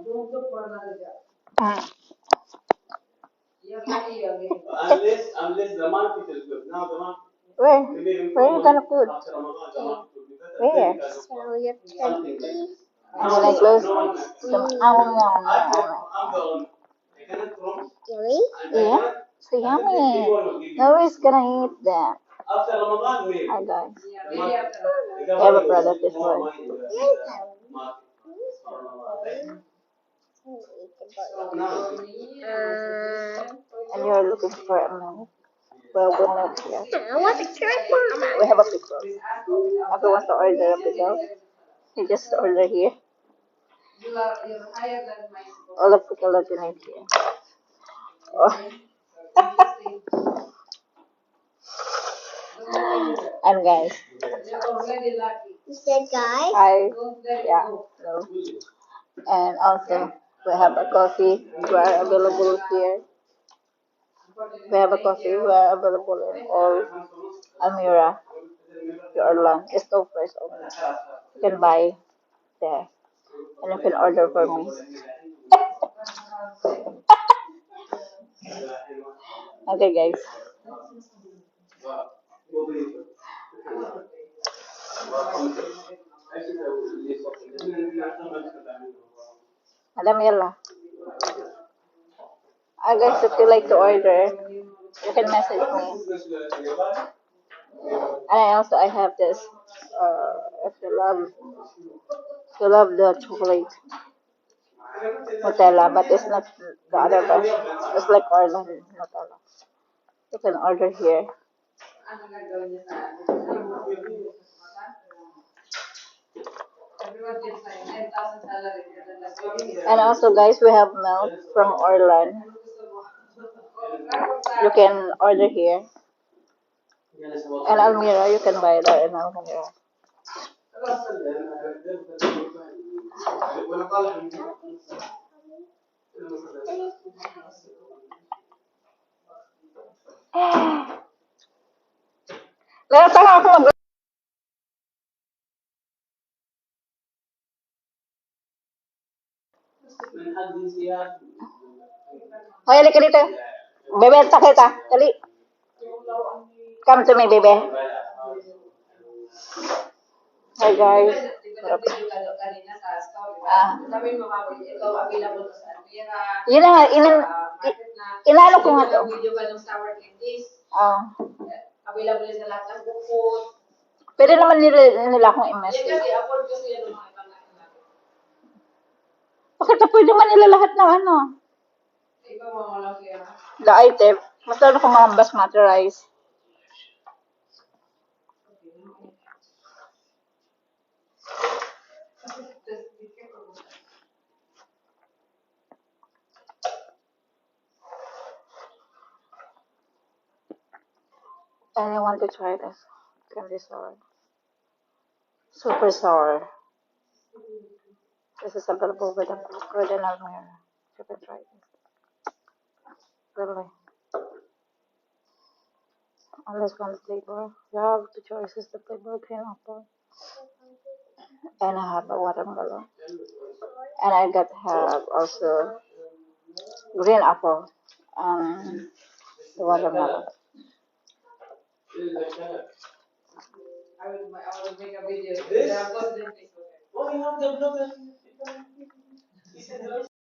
Mm. Where? Where you gonna put? Where? And when I close some Really? yeah, so yummy. Nobody's gonna eat that. Hi guys. We have a product this way. And you're looking for a milk. Well, good milk here. I want to try one. We have a pickle. If you want to order a pickle, you just order here. All the pickle that you need here. Oh. And guys. You said guys? Hi. Yeah. Hello. And also, we have a coffee. We are available here. We have a coffee. We are available in all Almira, Orland. It's no price only. You can buy there. And you can order for me. Okay, guys. Madam Yella. Guys, if you like to order, you can message me. And I have this. If you love the chocolate Nutella, but it's not the other one. It's like Orland Nutella. You can order here. And also, guys, we have milk from Orland. You can order here. And Almira, you can buy that in Almira. Meron pa nga ako mag- Hoy, halika dito. Bebe, sakit ah. Dali. Come to me, bebe. Hi, guys. Ah. Yun na nga, inano ko nga to. Ah. Pwede naman nila akong i-message. Bakit na pwede man nila lahat ng ano? The item. Mas lalo kung mga basmati rice. And I want to try this candy sour. Super sour. This is available with a Golden Almira. You can try this. Really. Unless one flavor. You have two choices, the flavor green apple. And I have a watermelon. And I got have also green apple and the watermelon.